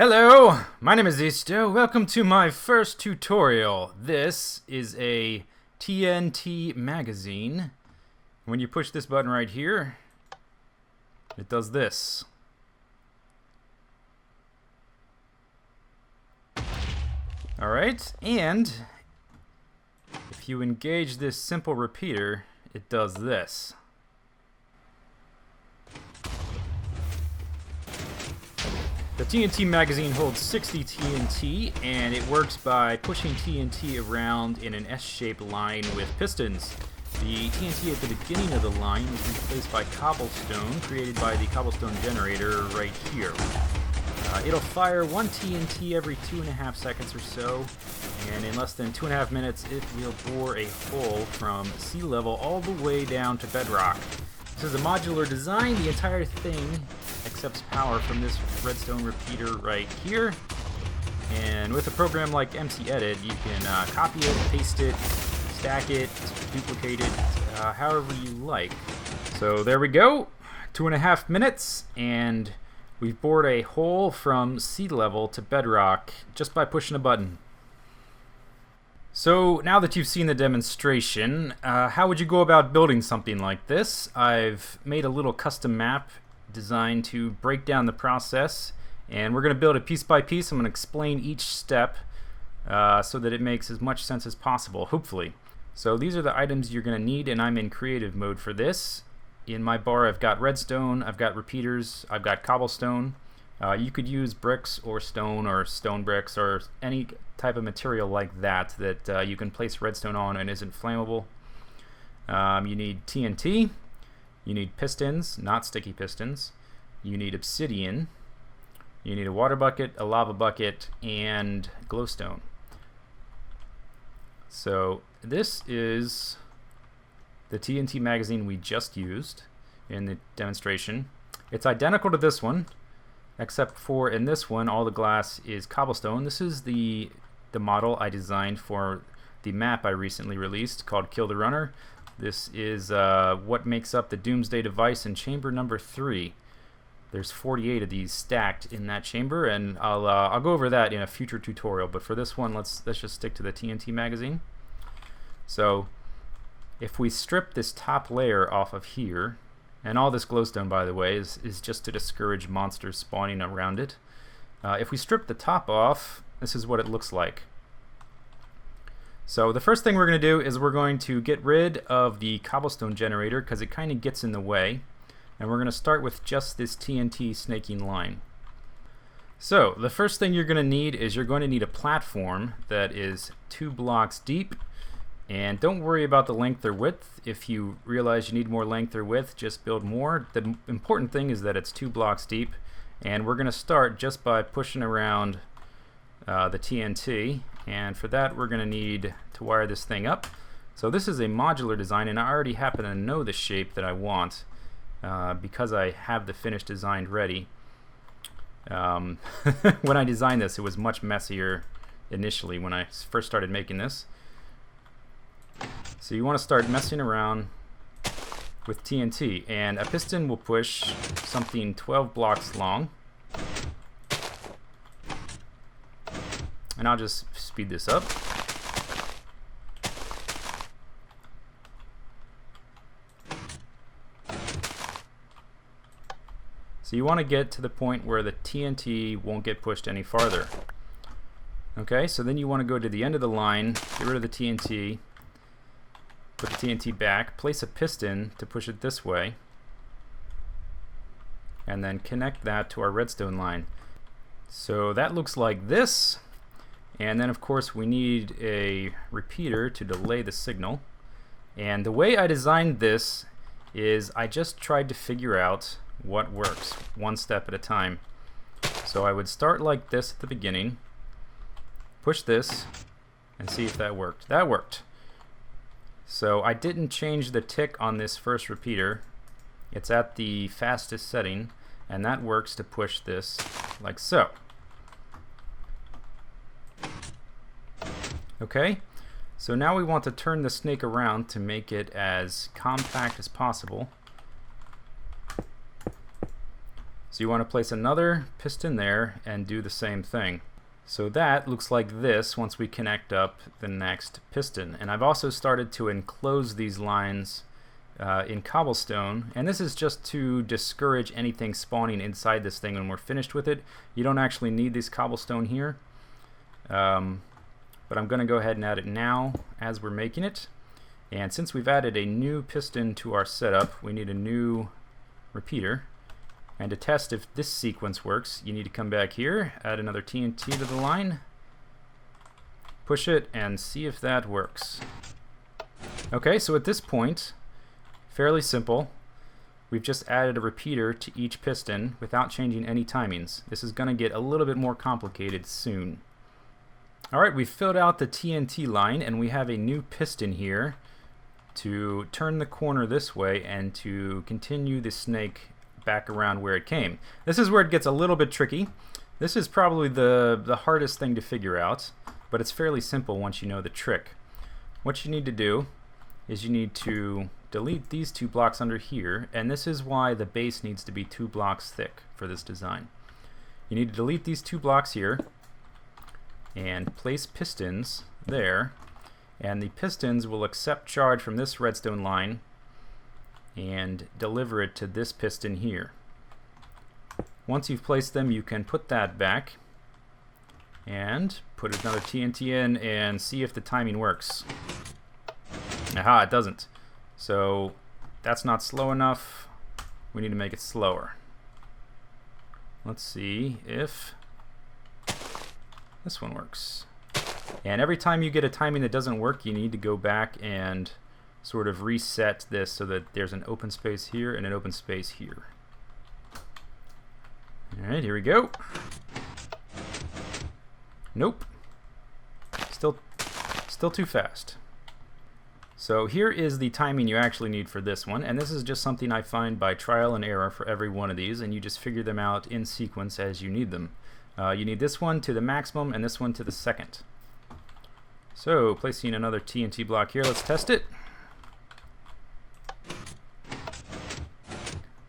Hello, my name is Zisteau. Welcome to my first tutorial. This is a TNT magazine. When you push this button right here, it does this. Alright, and if you engage this simple repeater, it does this. The TNT magazine holds 60 TNT, and it works by pushing TNT around in an S-shaped line with pistons. The TNT at the beginning of the line is replaced by cobblestone, created by the Cobblestone Generator right here. It'll fire one TNT every 2.5 seconds or so, and in less than 2.5 minutes it will bore a hole from sea level all the way down to bedrock. This is a modular design. The entire thing accepts power from this redstone repeater right here. And with a program like MC-Edit, you can copy it, paste it, stack it, duplicate it, however you like. So there we go, 2.5 minutes, and we've bored a hole from sea level to bedrock just by pushing a button. So now that you've seen the demonstration, how would you go about building something like this? I've made a little custom map designed to break down the process, and we're going to build it piece by piece. I'm going to explain each step so that it makes as much sense as possible, hopefully. So these are the items you're going to need, and I'm in creative mode for this. In my bar I've got redstone, I've got repeaters, I've got cobblestone. You could use bricks or stone bricks or any type of material like that you can place redstone on and isn't flammable. You need TNT, you need pistons, not sticky pistons, you need obsidian, you need a water bucket, a lava bucket, and glowstone. So this is the TNT magazine we just used in the demonstration. It's identical to this one, except for in this one all the glass is cobblestone. This is the model I designed for the map I recently released called Kill the Runner. This is what makes up the Doomsday Device in chamber number 3. There's 48 of these stacked in that chamber, and I'll go over that in a future tutorial, but for this one let's just stick to the TNT magazine. So if we strip this top layer off of here, and all this glowstone, by the way, is just to discourage monsters spawning around it. If we strip the top off, this is what it looks like. So the first thing we're going to do is we're going to get rid of the cobblestone generator because it kind of gets in the way. And we're going to start with just this TNT snaking line. So the first thing you're going to need is you're going to need a platform that is 2 blocks deep. And don't worry about the length or width. If you realize you need more length or width, just build more. The important thing is that it's 2 blocks deep. And we're going to start just by pushing around the TNT. And for that we're going to need to wire this thing up. So this is a modular design, and I already happen to know the shape that I want because I have the finished design ready. When I designed this, it was much messier initially when I first started making this. So you want to start messing around with TNT, and a piston will push something 12 blocks long. And I'll just speed this up. So you want to get to the point where the TNT won't get pushed any farther. Okay, so then you want to go to the end of the line, get rid of the TNT, put the TNT back, place a piston to push it this way, and then connect that to our redstone line. So that looks like this. And then of course we need a repeater to delay the signal. And the way I designed this is I just tried to figure out what works, one step at a time. So I would start like this at the beginning, push this, and see if that worked. That worked. So I didn't change the tick on this first repeater. It's at the fastest setting, and that works to push this like so. Okay, so now we want to turn the snake around to make it as compact as possible. So you want to place another piston there and do the same thing. So that looks like this once we connect up the next piston. And I've also started to enclose these lines in cobblestone, and this is just to discourage anything spawning inside this thing when we're finished with it. You don't actually need this cobblestone here, but I'm going to go ahead and add it now as we're making it. And since we've added a new piston to our setup, we need a new repeater. And to test if this sequence works, you need to come back here, add another TNT to the line, push it, and see if that works. Okay, so at this point, fairly simple. We've just added a repeater to each piston without changing any timings. This is going to get a little bit more complicated soon. Alright, we've filled out the TNT line, and we have a new piston here to turn the corner this way and to continue the snake back around where it came. This is where it gets a little bit tricky. This is probably the hardest thing to figure out, but it's fairly simple once you know the trick. What you need to do is you need to delete these 2 blocks under here, and this is why the base needs to be 2 blocks thick for this design. You need to delete these 2 blocks here and place pistons there, and the pistons will accept charge from this redstone line and deliver it to this piston here. Once you've placed them, you can put that back and put another TNT in and see if the timing works. Aha, it doesn't. So that's not slow enough. We need to make it slower. Let's see if this one works. And every time you get a timing that doesn't work, you need to go back and sort of reset this so that there's an open space here and an open space here. Alright, here we go. Nope. Still too fast. So here is the timing you actually need for this one, and this is just something I find by trial and error for every one of these, and you just figure them out in sequence as you need them. You need this one to the maximum and this one to the second. So placing another TNT block here, let's test it.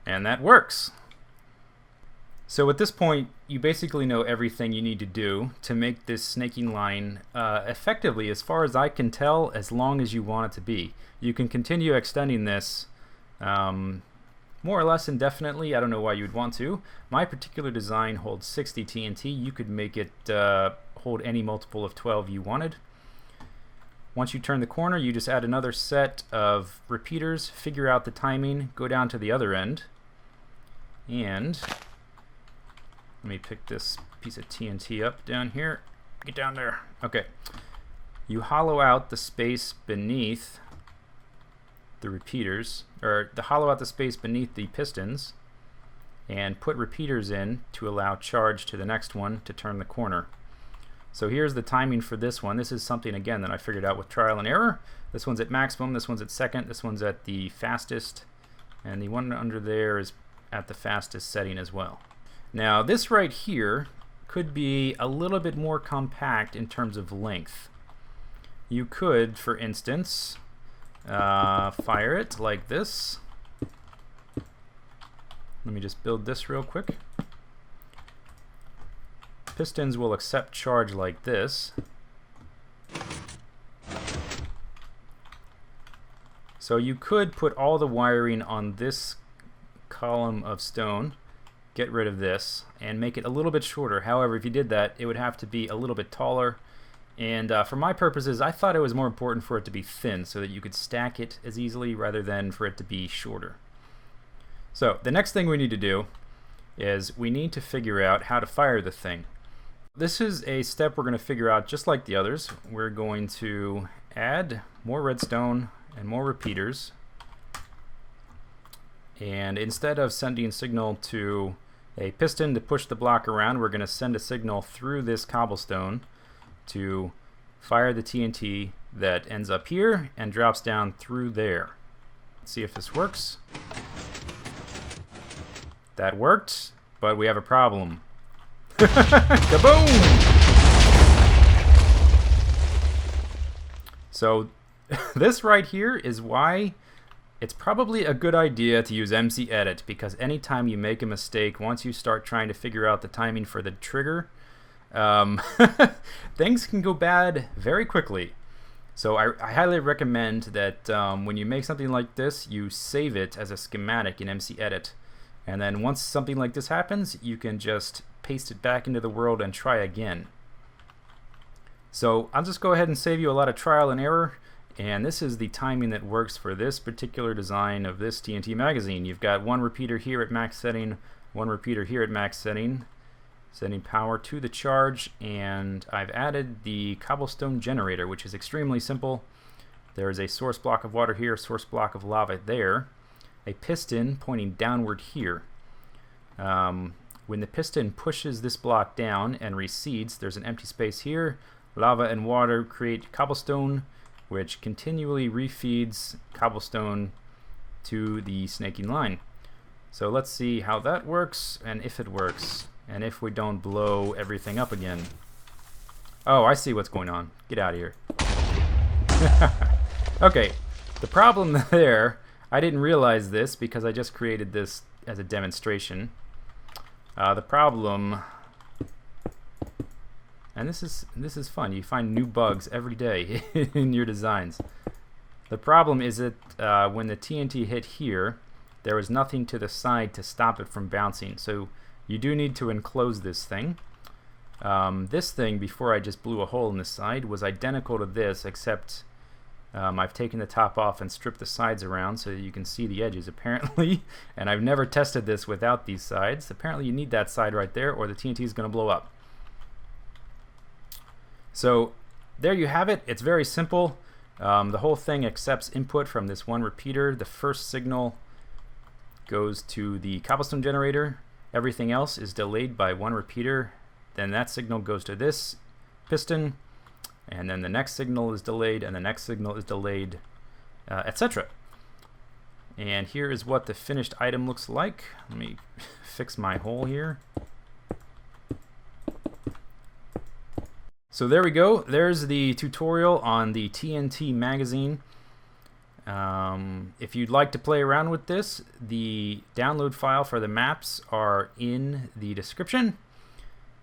And that works. So at this point, you basically know everything you need to do to make this snaking line effectively, as far as I can tell, as long as you want it to be. You can continue extending this more or less indefinitely. I don't know why you would want to. My particular design holds 60 TNT. You could make it hold any multiple of 12 you wanted. Once you turn the corner, you just add another set of repeaters, figure out the timing, go down to the other end, and let me pick this piece of TNT up down here. Get down there. Okay. You hollow out the space beneath the repeaters, or hollow out the space beneath the pistons, and put repeaters in to allow charge to the next one to turn the corner. So here's the timing for this one. This is something, again, that I figured out with trial and error. This one's at maximum, this one's at second, this one's at the fastest, and the one under there is at the fastest setting as well. Now this right here could be a little bit more compact in terms of length. You could, for instance, fire it like this. Let me just build this real quick. Pistons will accept charge like this. So you could put all the wiring on this column of stone, get rid of this, and make it a little bit shorter. However, if you did that, it would have to be a little bit taller. And for my purposes, I thought it was more important for it to be thin so that you could stack it as easily rather than for it to be shorter. So the next thing we need to do is we need to figure out how to fire the thing. This is a step we're going to figure out just like the others. We're going to add more redstone and more repeaters. And instead of sending signal to a piston to push the block around, we're going to send a signal through this cobblestone to fire the TNT that ends up here and drops down through there. Let's see if this works. That worked, but we have a problem. Kaboom! So this right here is why It's probably a good idea to use MC Edit, because anytime you make a mistake, once you start trying to figure out the timing for the trigger, things can go bad very quickly. So I highly recommend that when you make something like this, you save it as a schematic in MC Edit. And then once something like this happens, you can just paste it back into the world and try again. So I'll just go ahead and save you a lot of trial and error. And this is the timing that works for this particular design of this TNT magazine. You've got one repeater here at max setting, one repeater here at max setting, sending power to the charge, and I've added the Cobblestone Generator, which is extremely simple. There is a source block of water here, source block of lava there, a piston pointing downward here. When the piston pushes this block down and recedes, there's an empty space here. Lava and water create cobblestone, which continually refeeds cobblestone to the snaking line. So let's see how that works, and if it works, and if we don't blow everything up again. Oh, I see what's going on. Get out of here. Okay, the problem there, I didn't realize this because I just created this as a demonstration. The problem, and this is fun, you find new bugs every day in your designs. The problem is that when the TNT hit here, there was nothing to the side to stop it from bouncing. So you do need to enclose this thing. This thing, before I just blew a hole in the side, was identical to this, except I've taken the top off and stripped the sides around so that you can see the edges, apparently. And I've never tested this without these sides. Apparently you need that side right there, or the TNT is going to blow up. So there you have it. It's very simple. The whole thing accepts input from this one repeater. The first signal goes to the Cobblestone Generator. Everything else is delayed by one repeater. Then that signal goes to this piston, and then the next signal is delayed, and the next signal is delayed, etc. And here is what the finished item looks like. Let me fix my hole here. So there we go. There's the tutorial on the TNT magazine. If you'd like to play around with this, the download file for the maps are in the description.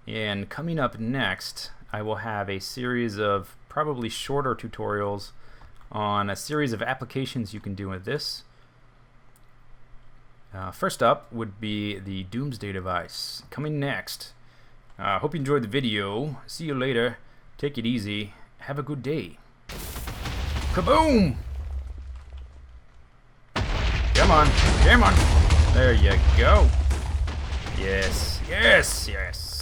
And coming up next, I will have a series of probably shorter tutorials on a series of applications you can do with this. First up would be the Doomsday Device. Coming next. Hope you enjoyed the video. See you later. Take it easy. Have a good day. Kaboom! Come on. Come on. There you go. Yes. Yes. Yes.